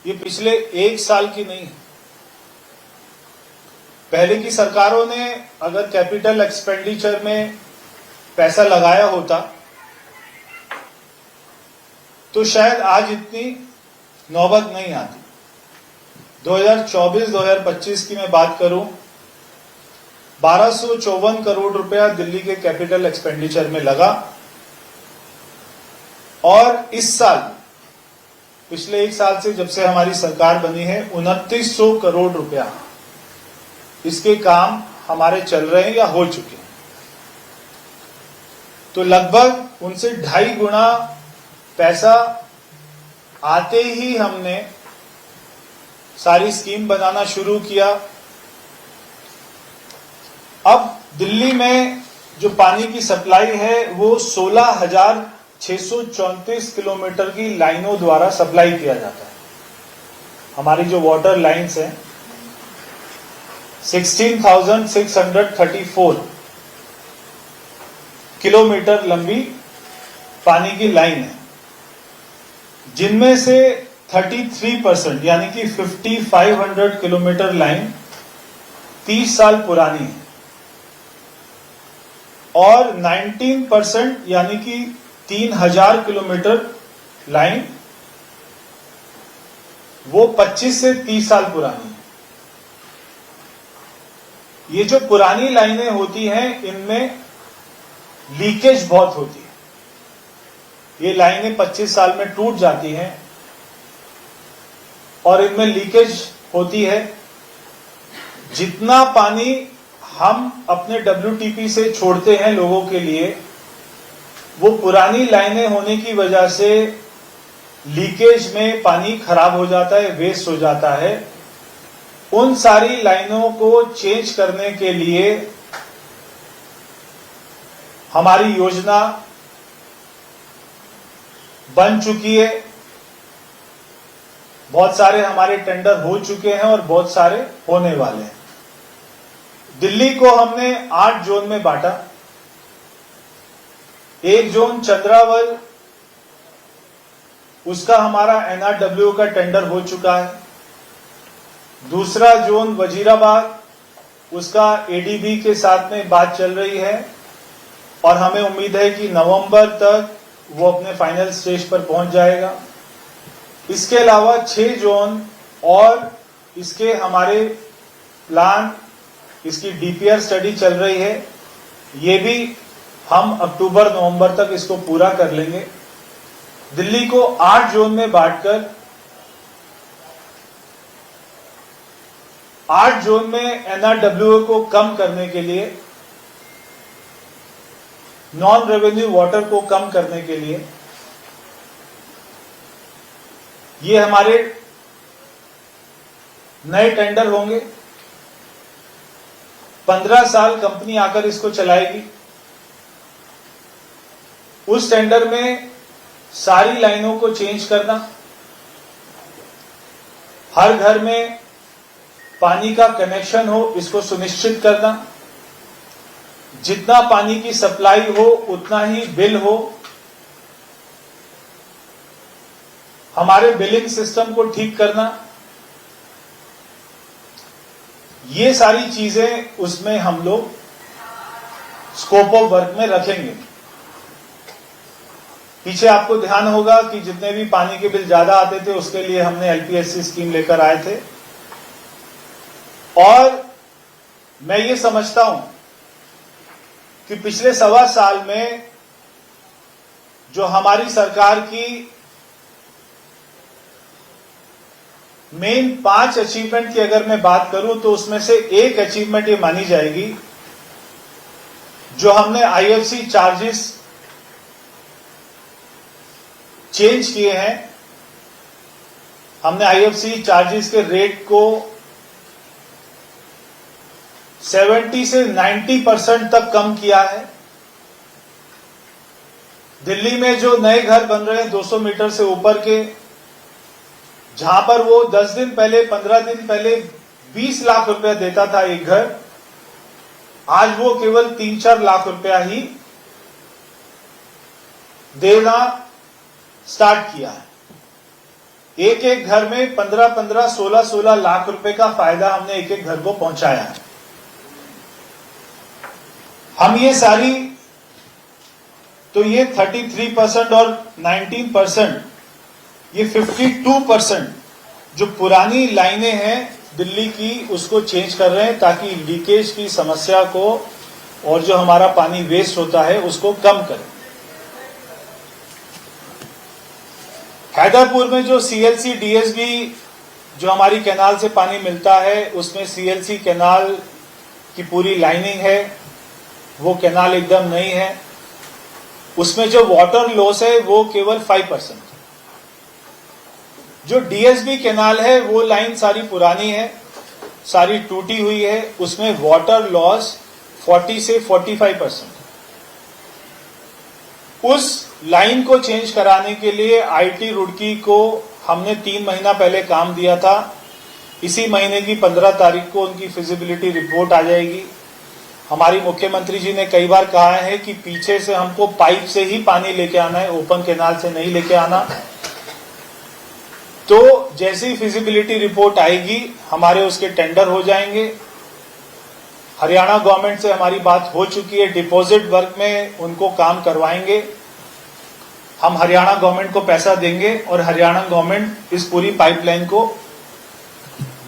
ये पिछले एक साल की नहीं है। पहले की सरकारों ने अगर कैपिटल एक्सपेंडिचर में पैसा लगाया होता तो शायद आज इतनी नौबत नहीं आती। 2024-2025 की मैं बात करूं, 1254 करोड़ रुपया दिल्ली के कैपिटल एक्सपेंडिचर में लगा और इस साल, पिछले एक साल से जब से हमारी सरकार बनी है, 2900 करोड़ रुपया इसके काम हमारे चल रहे हैं या हो चुके हैं। तो लगभग उनसे 2.5 गुना पैसा आते ही हमने सारी स्कीम बनाना शुरू किया। अब दिल्ली में जो पानी की सप्लाई है वो 16,634 किलोमीटर की लाइनों द्वारा सप्लाई किया जाता है। हमारी जो वाटर लाइन्स हैं 16,634 किलोमीटर लंबी पानी की लाइन है, जिनमें से 33% यानी कि 5,500 किलोमीटर लाइन 30 साल पुरानी है और 19% यानी कि 3,000 किलोमीटर लाइन वो 25 से 30 साल पुरानी है। ये जो पुरानी लाइनें होती हैं इनमें लीकेज बहुत होती है। ये लाइनें 25 साल में टूट जाती हैं और इनमें लीकेज होती है। जितना पानी हम अपने WTP से छोड़ते हैं लोगों के लिए, वो पुरानी लाइनें होने की वजह से लीकेज में पानी खराब हो जाता है, वेस्ट हो जाता है। उन सारी लाइनों को चेंज करने के लिए हमारी योजना बन चुकी है। बहुत सारे हमारे टेंडर हो चुके हैं और बहुत सारे होने वाले हैं। दिल्ली को हमने 8 जोन में बांटा। एक जोन चंद्रावल, उसका हमारा NRW का टेंडर हो चुका है। दूसरा जोन वजीराबाद, उसका ADB के साथ में बात चल रही है और हमें उम्मीद है कि नवंबर तक वो अपने फाइनल स्टेज पर पहुंच जाएगा। इसके अलावा 6 जोन और इसके हमारे प्लान, इसकी DPR स्टडी चल रही है। ये भी हम अक्टूबर-नवंबर तक इसको पूरा कर लेंगे। दिल्ली को 8 जोन में बांटकर 8 जोन में NRW को कम करने के लिए, नॉन रेवेन्यू वाटर को कम करने के लिए, ये हमारे नए टेंडर होंगे। 15 साल कंपनी आकर इसको चलाएगी। उस टेंडर में सारी लाइनों को चेंज करना, हर घर में पानी का कनेक्शन हो इसको सुनिश्चित करना, जितना पानी की सप्लाई हो उतना ही बिल हो, हमारे बिलिंग सिस्टम को ठीक करना, ये सारी चीजें उसमें हम लोग स्कोप ऑफ वर्क में रखेंगे। पीछे आपको ध्यान होगा कि जितने भी पानी के बिल ज्यादा आते थे उसके लिए हमने LPSC स्कीम लेकर आए थे और मैं ये समझता हूं कि पिछले 1.25 साल में जो हमारी सरकार की मेन 5 अचीवमेंट की अगर मैं बात करूं तो उसमें से एक अचीवमेंट ये मानी जाएगी, जो हमने IFC चार्जेस चेंज किए हैं। हमने IFC चार्जेस के रेट को 70 से 90% तक कम किया है। दिल्ली में जो नए घर बन रहे हैं 200 मीटर से ऊपर के, जहां पर वो 10 दिन पहले, 15 दिन पहले 20 लाख रुपया देता था एक घर, आज वो केवल 3-4 लाख रुपया ही देना स्टार्ट किया है। एक एक घर में 15-15, 16-16 लाख रुपए का फायदा हमने एक एक घर को पहुंचाया है। हम ये सारी, तो ये 33% और 19%, ये 52% जो पुरानी लाइनें हैं दिल्ली की, उसको चेंज कर रहे हैं ताकि लीकेज की समस्या को और जो हमारा पानी वेस्ट होता है उसको कम करें। हैदरपुर में जो सीएलसी डीएसबी जो हमारी कैनाल से पानी मिलता है, उसमें सीएलसी कैनाल की पूरी लाइनिंग है, वो कैनाल एकदम नई है। उसमें जो वाटर लॉस है वो केवल 5%। जो डीएसबी कैनाल है वो लाइन सारी पुरानी है, सारी टूटी हुई है, उसमें वाटर लॉस 40 से 45%। उस लाइन को चेंज कराने के लिए आईटी रुड़की को हमने 3 महीना पहले काम दिया था। इसी महीने की 15 तारीख को उनकी फिजिबिलिटी रिपोर्ट आ जाएगी। हमारी मुख्यमंत्री जी ने कई बार कहा है कि पीछे से हमको पाइप से ही पानी लेके आना है, ओपन कैनाल से नहीं लेके आना। तो जैसे ही फिजिबिलिटी रिपोर्ट आएगी हमारे उसके टेंडर हो जाएंगे। हरियाणा गवर्नमेंट से हमारी बात हो चुकी है, डिपॉजिट वर्क में उनको काम करवाएंगे। हम हरियाणा गवर्नमेंट को पैसा देंगे और हरियाणा गवर्नमेंट इस पूरी पाइपलाइन को,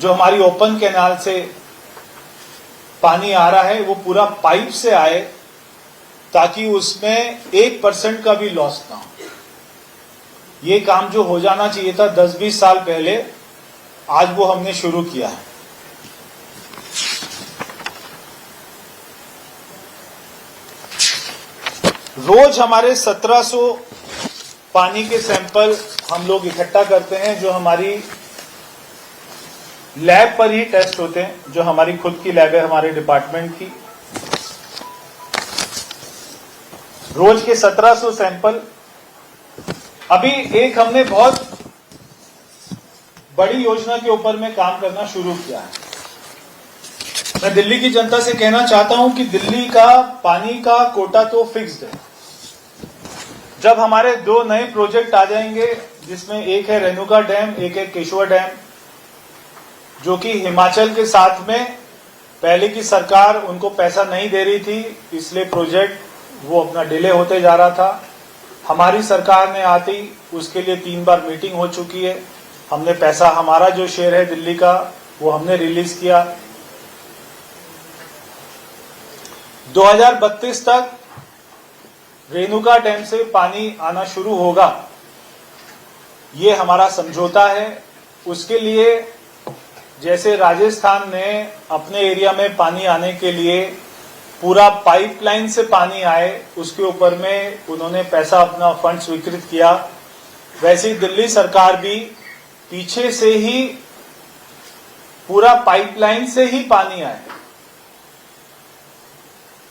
जो हमारी ओपन कैनाल से पानी आ रहा है, वो पूरा पाइप से आए ताकि उसमें 1% का भी लॉस ना हो। ये काम जो हो जाना चाहिए था 10-20 साल पहले, आज वो हमने शुरू किया है। रोज हमारे 1700 पानी के सैंपल हम लोग इकट्ठा करते हैं, जो हमारी लैब पर ही टेस्ट होते हैं, जो हमारी खुद की लैब है हमारे डिपार्टमेंट की। रोज के 1700 सैंपल। अभी एक हमने बहुत बड़ी योजना के ऊपर में काम करना शुरू किया है। मैं दिल्ली की जनता से कहना चाहता हूं कि दिल्ली का पानी का कोटा तो फिक्स्ड है। जब हमारे 2 नए प्रोजेक्ट आ जाएंगे, जिसमें एक है रेणुका डैम, एक है केशवा डैम, जो कि हिमाचल के साथ में पहले की सरकार उनको पैसा नहीं दे रही थी, इसलिए प्रोजेक्ट वो अपना डिले होते जा रहा था। हमारी सरकार ने आती उसके लिए 3 बार मीटिंग हो चुकी है। हमने पैसा, हमारा जो शेयर है दिल्ली का, वो हमने रिलीज किया। 2032 तक रेणुका डैम से पानी आना शुरू होगा, ये हमारा समझौता है। उसके लिए जैसे राजस्थान ने अपने एरिया में पानी आने के लिए पूरा पाइपलाइन से पानी आए, उसके ऊपर में उन्होंने पैसा, अपना फंड स्वीकृत किया, वैसे ही दिल्ली सरकार भी पीछे से ही पूरा पाइपलाइन से ही पानी आए,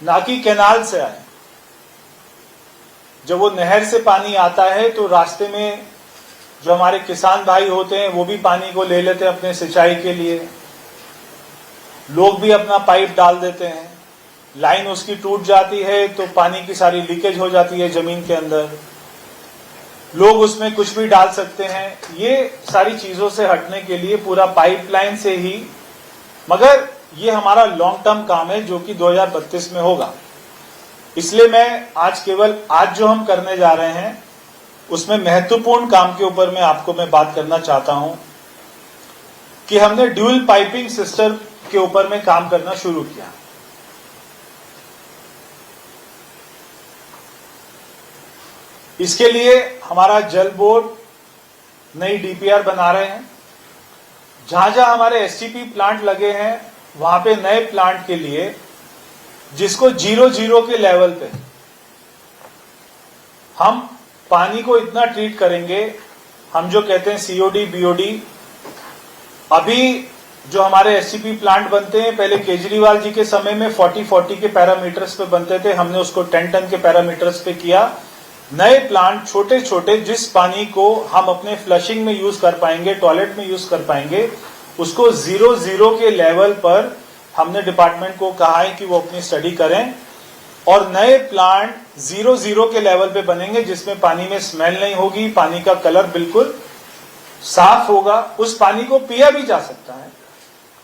ना कि कैनाल से आए। जब वो नहर से पानी आता है तो रास्ते में जो हमारे किसान भाई होते हैं वो भी पानी को ले लेते हैं अपने सिंचाई के लिए। लोग भी अपना पाइप डाल देते हैं, लाइन उसकी टूट जाती है तो पानी की सारी लीकेज हो जाती है जमीन के अंदर। लोग उसमें कुछ भी डाल सकते हैं। ये सारी चीजों से हटने के लिए पूरा पाइपलाइन से ही, मगर ये हमारा लॉन्ग टर्म काम है जो कि 2032 में होगा। इसलिए मैं आज जो हम करने जा रहे हैं उसमें महत्वपूर्ण काम के ऊपर मैं बात करना चाहता हूं कि हमने ड्यूल पाइपिंग सिस्टम के ऊपर में काम करना शुरू किया। इसके लिए हमारा जल बोर्ड नई डीपीआर बना रहे हैं। जहां जहां हमारे एसटीपी प्लांट लगे हैं वहां पे नए प्लांट के लिए, जिसको 0-0 के लेवल पे हम पानी को इतना ट्रीट करेंगे, हम जो कहते हैं सीओडी बीओडी। अभी जो हमारे एसटीपी प्लांट बनते हैं, पहले केजरीवाल जी के समय में 40 के पैरामीटर्स पे बनते थे, हमने उसको 10 टन के पैरामीटर्स पे किया। नए प्लांट छोटे छोटे, जिस पानी को हम अपने फ्लशिंग में यूज कर पाएंगे, टॉयलेट में यूज कर पाएंगे, उसको 0-0 के लेवल पर हमने डिपार्टमेंट को कहा है कि वो अपनी स्टडी करें। और नए प्लांट 0-0 के लेवल पे बनेंगे, जिसमें पानी में स्मेल नहीं होगी, पानी का कलर बिल्कुल साफ होगा, उस पानी को पिया भी जा सकता है,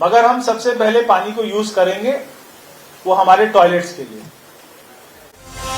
मगर हम सबसे पहले पानी को यूज करेंगे वो हमारे टॉयलेट्स के लिए।